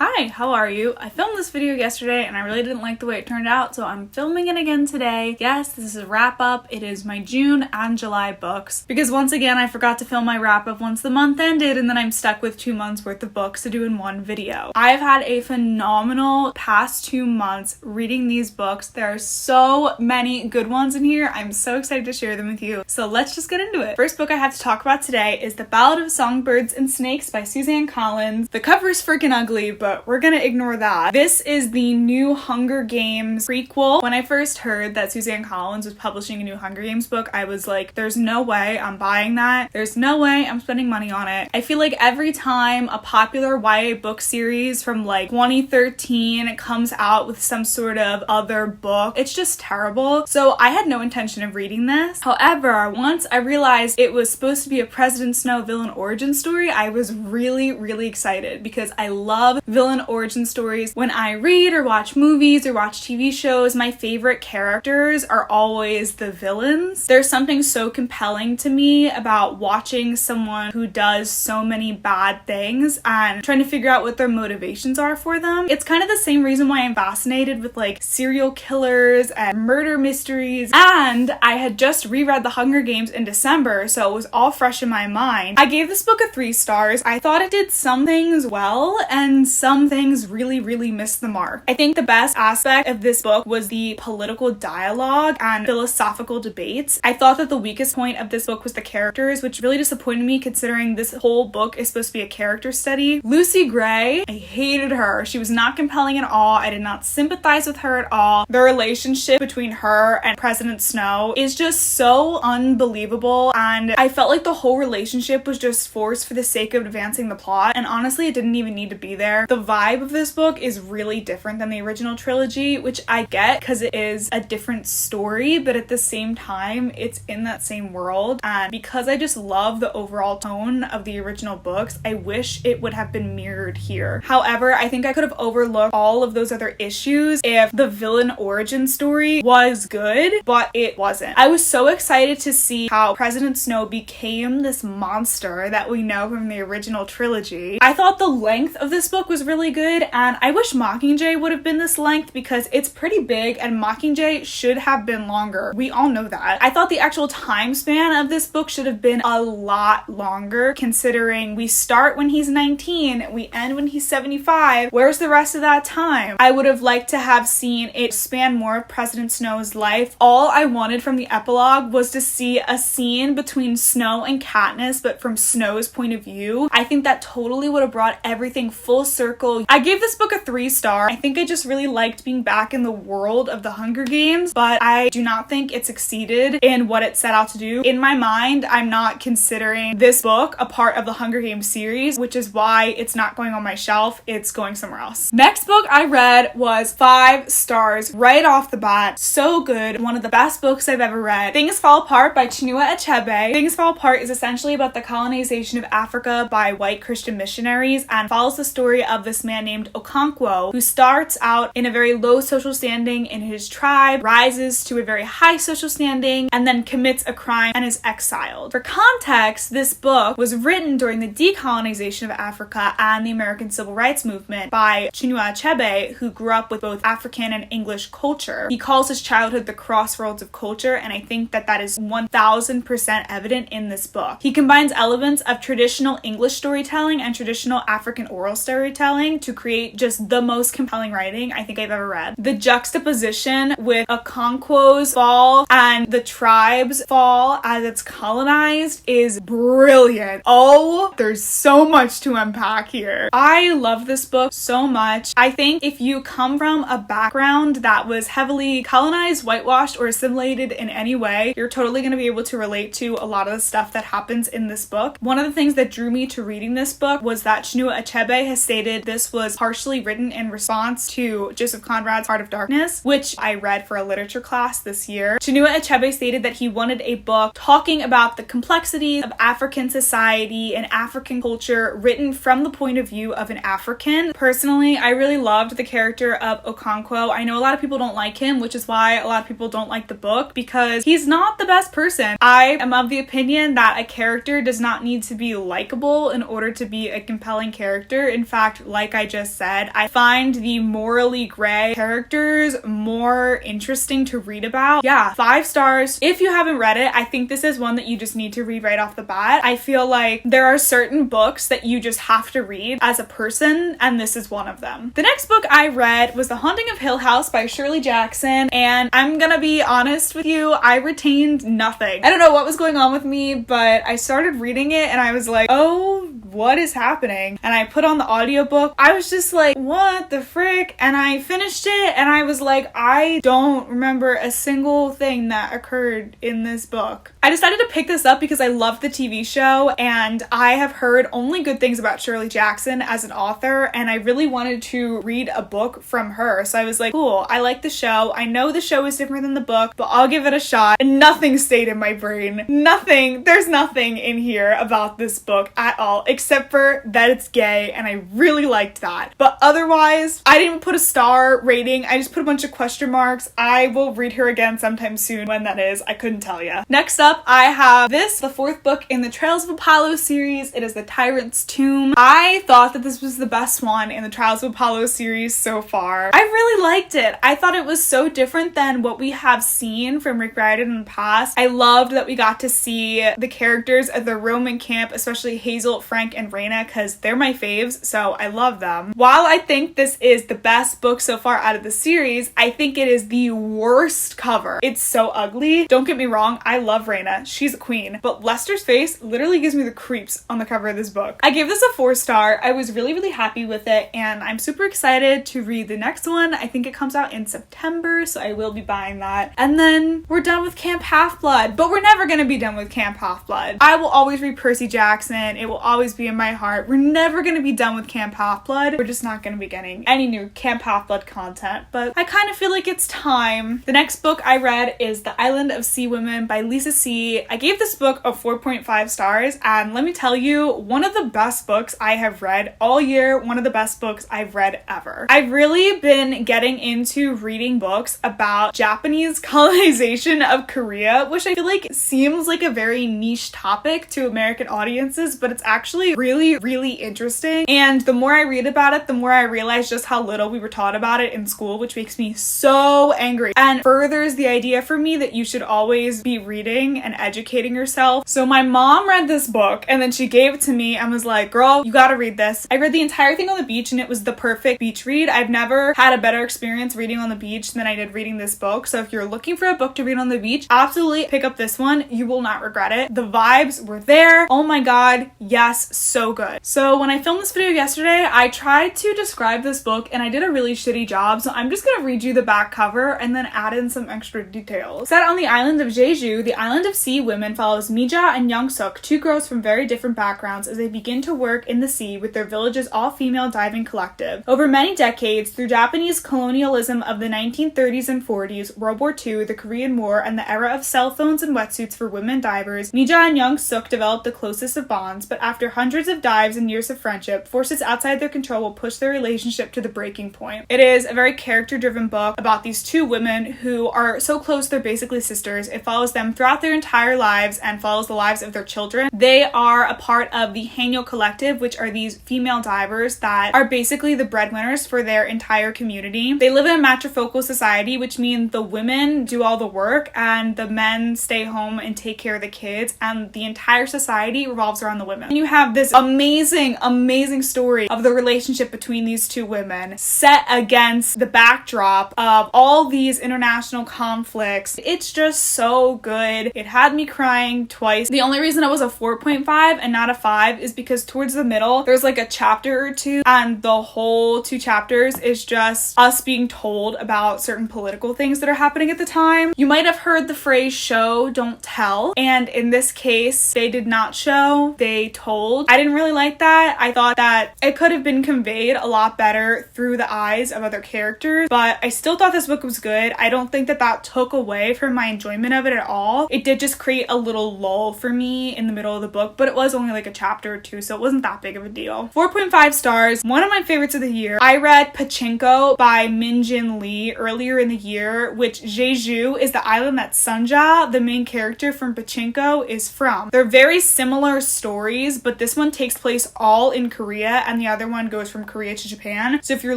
Hi, how are you? I filmed this video yesterday and I really didn't like the way it turned out, so I'm filming it again today. Yes, this is a wrap up. It is my June and July books because once again I forgot to film my wrap up once the month ended and then I'm stuck with 2 months worth of books to do in one video. I've had a phenomenal past 2 months reading these books. There are so many good ones in here. I'm so excited to share them with you. So let's just get into it. First book I have to talk about today is The Ballad of Songbirds and Snakes by Suzanne. The cover is freaking ugly, but we're gonna ignore that. This is the new Hunger Games prequel. When I first heard that Suzanne Collins was publishing a new Hunger Games book, I was like, there's no way I'm buying that. There's no way I'm spending money on it. I feel like every time a popular YA book series from like 2013 comes out with some sort of other book, it's just terrible. So I had no intention of reading this. However, once I realized it was supposed to be a President Snow villain origin story, I was really excited because I love villain origin stories. When I read or watch movies or watch TV shows, my favorite characters are always the villains. There's something so compelling to me about watching someone who does so many bad things and trying to figure out what their motivations are for them. It's kind of the same reason why I'm fascinated with like serial killers and murder mysteries. And I had just reread The Hunger Games in December, so it was all fresh in my mind. I gave this book a 3 stars. I thought it did some things well and some things really missed the mark. I think the best aspect of this book was the political dialogue and philosophical debates. I thought that the weakest point of this book was the characters, which really disappointed me considering this whole book is supposed to be a character study. Lucy Gray, I hated her. She was not compelling at all. I did not sympathize with her at all. The relationship between her and President Snow is just so unbelievable, and I felt like the whole relationship was just forced for the sake of advancing the plot, and honestly it didn't even need to be there. The vibe of this book is really different than the original trilogy, which I get because it is a different story, but at the same time it's in that same world, and because I just love the overall tone of the original books, I wish it would have been mirrored here. However, I think I could have overlooked all of those other issues if the villain origin story was good, but it wasn't. I was so excited to see how President Snow became this monster that we know from the original trilogy. I thought the length of this book was really good, and I wish Mockingjay would have been this length because it's pretty big and Mockingjay should have been longer. We all know that. I thought the actual time span of this book should have been a lot longer considering we start when he's 19, we end when he's 75. Where's the rest of that time? I would have liked to have seen it span more of President Snow's life. All I wanted from the epilogue was to see a scene between Snow and Katniss, but from Snow's point of view. I think that totally would have brought everything full circle. I gave this book a 3 star. I think I just really liked being back in the world of the Hunger Games, but I do not think it succeeded in what it set out to do. In my mind, I'm not considering this book a part of the Hunger Games series, which is why it's not going on my shelf. It's going somewhere else. Next book I read was 5 stars right off the bat. So good. One of the best books I've ever read. Things Fall Apart by Chinua Achebe. Things Fall Apart is essentially about the colonization of Africa by white Christian missionaries and follows the story of this man named Okonkwo, who starts out in a very low social standing in his tribe, rises to a very high social standing, and then commits a crime and is exiled. For context, this book was written during the decolonization of Africa and the American Civil Rights Movement by Chinua Achebe, who grew up with both African and English culture. He calls his childhood the crossroads of culture, and I think that that is 1000% evident in this book. He combines elements of traditional English storytelling and traditional African oral storytelling to create just the most compelling writing I think I've ever read. The juxtaposition with Okonkwo's fall and the tribe's fall as it's colonized is brilliant. Oh, there's so much to unpack here. I love this book so much. I think if you come from a background that was heavily colonized, whitewashed, or assimilated in any way, you're totally going to be able to relate to a lot of the stuff that happens in this book. One of the things that drew me to reading this book was that Chinua Achebe has stated this was partially written in response to Joseph Conrad's Heart of Darkness, which I read for a literature class this year. Chinua Achebe stated that he wanted a book talking about the complexities of African society and African culture written from the point of view of an African. Personally, I really loved the character of Okonkwo. I know a lot of people don't like him, which is why a lot of people don't like the book because he's not the best person. I am of the opinion that a character does not need to be likable in order to be a compelling character. In fact, like I just said. I find the morally gray characters more interesting to read about. Yeah, 5 stars. If you haven't read it, I think this is one that you just need to read right off the bat. I feel like there are certain books that you just have to read as a person, and this is one of them. The next book I read was The Haunting of Hill House by Shirley Jackson, and I'm gonna be honest with you, I retained nothing. I don't know what was going on with me, but I started reading it and I was like, oh, what is happening? And I put on the audiobook. I was just like, what the frick? And I finished it and I was like, I don't remember a single thing that occurred in this book. I decided to pick this up because I love the TV show and I have heard only good things about Shirley Jackson as an author, and I really wanted to read a book from her. So I was like, cool, I like the show. I know the show is different than the book, but I'll give it a shot. And nothing stayed in my brain. Nothing. There's nothing in here about this book at all, except for that it's gay, and I really liked that. But otherwise, I didn't put a star rating. I just put a bunch of question marks. I will read her again sometime soon. When that is, I couldn't tell you. Next up, I have this, the 4th book in the Trials of Apollo series. It is The Tyrant's Tomb. I thought that this was the best one in the Trials of Apollo series so far. I really liked it. I thought it was so different than what we have seen from Rick Riordan in the past. I loved that we got to see the characters at the Roman camp, especially Hazel, Frank, and Raina, because they're my faves, so I love them. While I think this is the best book so far out of the series, I think it is the worst cover. It's so ugly. Don't get me wrong, I love Raina. She's a queen. But Lester's face literally gives me the creeps on the cover of this book. I gave this a 4 star. I was really, really happy with it, and I'm super excited to read the next one. I think it comes out in September, so I will be buying that. And then we're done with Camp Half-Blood, but we're never gonna be done with Camp Half-Blood. I will always read Percy Jackson. It will always be in my heart. We're never gonna be done with Camp Half-Blood. We're just not gonna be getting any new Camp Half-Blood content, but I kind of feel like it's time. The next book I read is The Island of Sea Women by Lisa C. I gave this book a 4.5 stars, and let me tell you, one of the best books I have read all year, one of the best books I've read ever. I've really been getting into reading books about Japanese colonization of Korea, which I feel like seems like a very niche topic to American audiences, but it's actually really, really interesting. And the more I read about it, the more I realize just how little we were taught about it in school, which makes me so angry and furthers the idea for me that you should always be reading and educating yourself. So my mom read this book and then she gave it to me and was like, girl, you gotta read this. I read the entire thing on the beach and it was the perfect beach read. I've never had a better experience reading on the beach than I did reading this book. So if you're looking for a book to read on the beach, absolutely pick up this one. You will not regret it. The vibes were there. Oh my god, yes, so good. So when I filmed this video yesterday, I tried to describe this book and I did a really shitty job, so I'm just gonna read you the back cover and then add in some extra details. Set on the island of Jeju, the Island of Sea Women follows Mija and Young-suk, 2 girls from very different backgrounds, as they begin to work in the sea with their village's all-female diving collective. Over many decades, through Japanese colonialism of the 1930s and 40s, World War II, the Korean War, and the era of cell phones and wetsuits for women divers, Mija and Young-suk developed the closest of bonds, but after hundreds of dives and years of friendship, forces outside their control will push their relationship to the breaking point. It is a very character-driven book about these 2 women who are so close they're basically sisters. It follows them throughout their entire lives and follows the lives of their children. They are a part of the Hanyo Collective, which are these female divers that are basically the breadwinners for their entire community. They live in a matrifocal society, which means the women do all the work and the men stay home and take care of the kids, and the entire society revolves around the women. And you have this amazing, amazing story of the relationship between these 2 women set against the backdrop of all these international conflicts. It's just so good. It had me crying twice. The only reason it was a 4.5 and not a 5 is because towards the middle, there's like a chapter or 2, and the whole 2 chapters is just us being told about certain political things that are happening at the time. You might have heard the phrase show, don't tell, and in this case, they did not show, they told. I didn't really like that. I thought that it could have been conveyed a lot better through the eyes of other characters, but I still thought this book was good. I don't think that that took away from my enjoyment of it at all. It did did just create a little lull for me in the middle of the book, but it was only like a chapter or two, so it wasn't that big of a deal. 4.5 stars. One of my favorites of the year. I read Pachinko by Min Jin Lee earlier in the year, which Jeju is the island that Sunja, the main character from Pachinko, is from. They're very similar stories, but this one takes place all in Korea and the other one goes from Korea to Japan. So if you're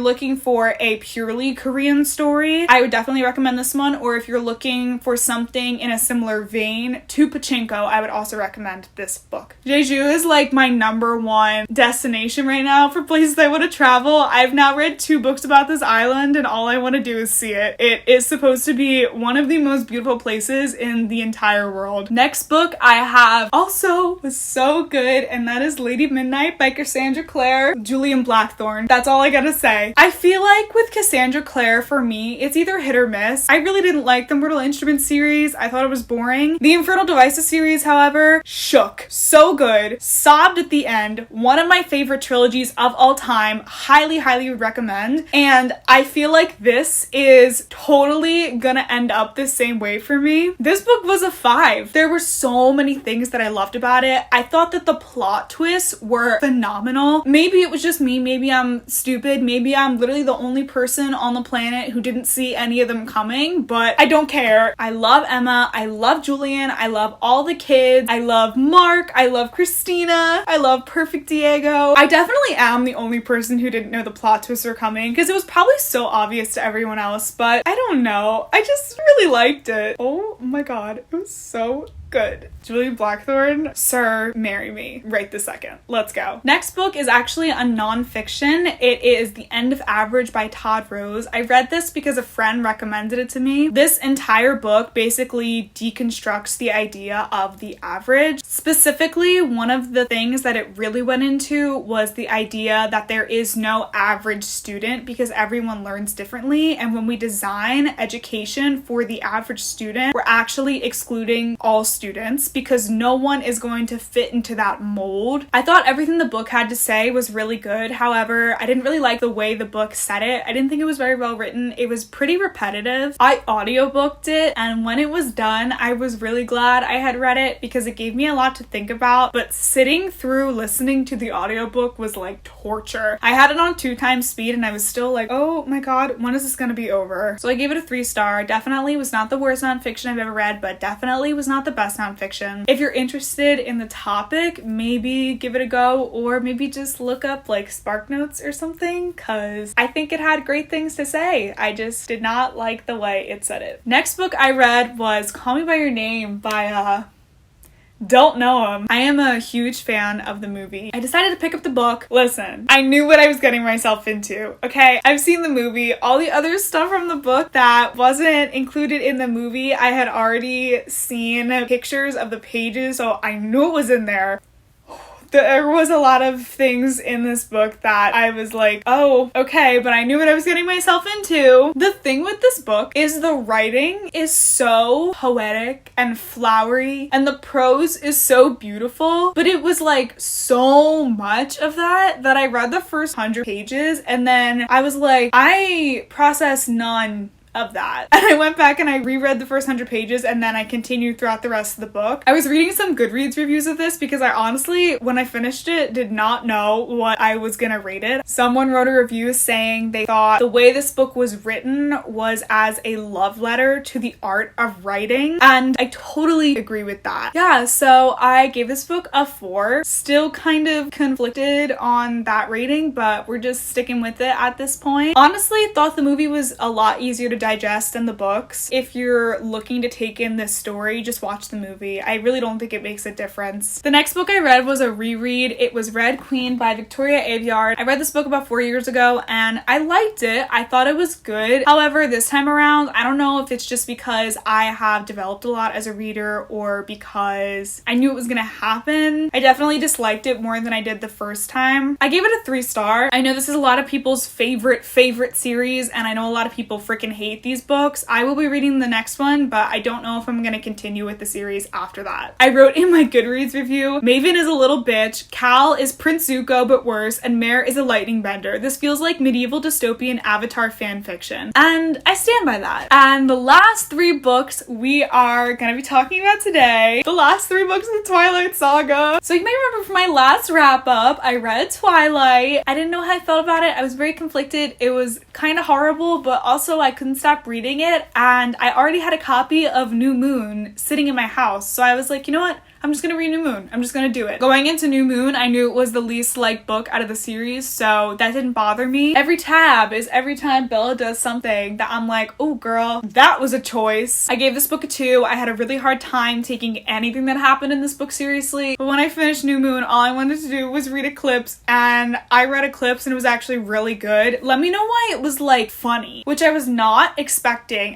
looking for a purely Korean story, I would definitely recommend this one, or if you're looking for something in a similar vein to Pachinko, I would also recommend this book. Jeju is like my number one destination right now for places I want to travel. I've now read 2 books about this island and all I want to do is see it. It is supposed to be one of the most beautiful places in the entire world. Next book I have also was so good, and that is Lady Midnight by Cassandra Clare, Julian Blackthorne. That's all I gotta say. I feel like with Cassandra Clare, for me, it's either hit or miss. I really didn't like the Mortal Instruments series. I thought it was boring. The Infernal Devices series, however, shook. So good. Sobbed at the end. One of my favorite trilogies of all time. Highly, highly recommend. And I feel like this is totally gonna end up the same way for me. This book was a 5. There were so many things that I loved about it. I thought that the plot twists were phenomenal. Maybe it was just me. Maybe I'm stupid. Maybe I'm literally the only person on the planet who didn't see any of them coming, but I don't care. I love Emma. I love Julian. I love all the kids. I love Mark. I love Christina. I love Perfect Diego. I definitely am the only person who didn't know the plot twists were coming because it was probably so obvious to everyone else, but I don't know. I just really liked it. Oh my god, it was so good. Julian Blackthorne, sir, marry me right this second. Let's go. Next book is actually a non-fiction. It is The End of Average by Todd Rose. I read this because a friend recommended it to me. This entire book basically deconstructs the idea of the average. Specifically, one of the things that it really went into was the idea that there is no average student because everyone learns differently, and when we design education for the average student, we're actually excluding all students because no one is going to fit into that mold. I thought everything the book had to say was really good. However, I didn't really like the way the book said it. I didn't think it was very well written. It was pretty repetitive. I audiobooked it, and when it was done, I was really glad I had read it because it gave me a lot to think about, but sitting through listening to the audiobook was like torture. I had it on 2 times speed and I was still like, oh my god, when is this gonna be over? So I gave it a 3 star. Definitely was not the worst nonfiction I've ever read, but definitely was not the best nonfiction. If you're interested in the topic, maybe give it a go, or maybe just look up like Spark Notes or something, because I think it had great things to say. I just did not like the way it said it. Next book I read was Call Me By Your Name by don't know him. I am a huge fan of the movie. I decided to pick up the book. Listen, I knew what I was getting myself into, okay? I've seen the movie. All the other stuff from the book that wasn't included in the movie, I had already seen pictures of the pages, so I knew it was in there. There was a lot of things in this book that I was like, oh, okay, but I knew what I was getting myself into. The thing with this book is the writing is so poetic and flowery, and the prose is so beautiful, but it was like so much of that I read the first 100 pages, and then I was like, I processed none of that. And I went back and I reread the first 100 pages, and then I continued throughout the rest of the book. I was reading some Goodreads reviews of this because I honestly, when I finished it, did not know what I was gonna rate it. Someone wrote a review saying they thought the way this book was written was as a love letter to the art of writing, and I totally agree with that. Yeah, so I gave this book a 4. Still kind of conflicted on that rating, but we're just sticking with it at this point. Honestly, thought the movie was a lot easier to digest than the books. If you're looking to take in this story, just watch the movie. I really don't think it makes a difference. The next book I read was a reread. It was Red Queen by Victoria Aveyard. I read this book about 4 years ago and I liked it. I thought it was good. However, this time around, I don't know if it's just because I have developed a lot as a reader or because I knew it was gonna happen. I definitely disliked it more than I did the first time. I gave it a 3 star. I know this is a lot of people's favorite series, and I know a lot of people freaking hate hate these books. I will be reading the next one, but I don't know if I'm gonna continue with the series after that. I wrote in my Goodreads review, Maven is a little bitch, Cal is Prince Zuko but worse, and Meyer is a lightning bender. This feels like medieval dystopian Avatar fan fiction. And I stand by that. And the last 3 books we are gonna be talking about today, the last 3 books of the Twilight saga. So you may remember from my last wrap up, I read Twilight. I didn't know how I felt about it. I was very conflicted. It was kind of horrible, but also I couldn't stop reading it, and I already had a copy of New Moon sitting in my house, so I was like, you know what? I'm just gonna read New Moon. I'm just gonna do it. Going into New Moon, I knew it was the least liked book out of the series, so that didn't bother me. Every tab is every time Bella does something that I'm like, oh girl, that was a choice. I gave this book a 2. I had a really hard time taking anything that happened in this book seriously, but when I finished New Moon, all I wanted to do was read Eclipse, and I read Eclipse and it was actually really good. Let me know why it was like funny, which I was not expecting.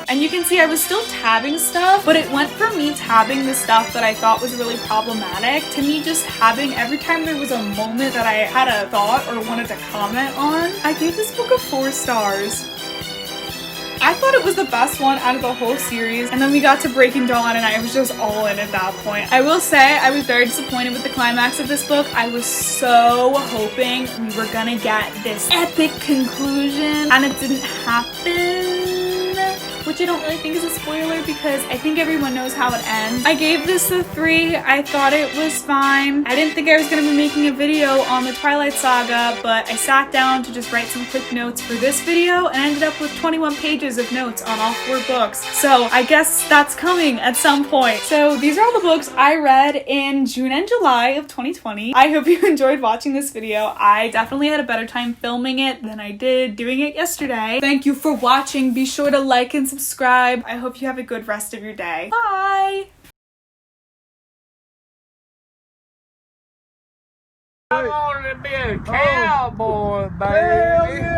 And you can see I was still tabbing stuff, but it went from me tabbing the stuff that I thought was really problematic to me just tabbing every time there was a moment that I had a thought or wanted to comment on. I gave this book a 4 stars. I thought it was the best one out of the whole series, and then we got to Breaking Dawn and I was just all in at that point. I will say I was very disappointed with the climax of this book. I was so hoping we were gonna get this epic conclusion, and it didn't happen. Which I don't really think is a spoiler because I think everyone knows how it ends. I gave this a 3. I thought it was fine. I didn't think I was going to be making a video on the Twilight saga, but I sat down to just write some quick notes for this video and ended up with 21 pages of notes on all 4 books. So I guess that's coming at some point. So these are all the books I read in June and July of 2020. I hope you enjoyed watching this video. I definitely had a better time filming it than I did doing it yesterday. Thank you for watching. Be sure to like and subscribe. I hope you have a good rest of your day. Bye! I wanted to be a cowboy, baby.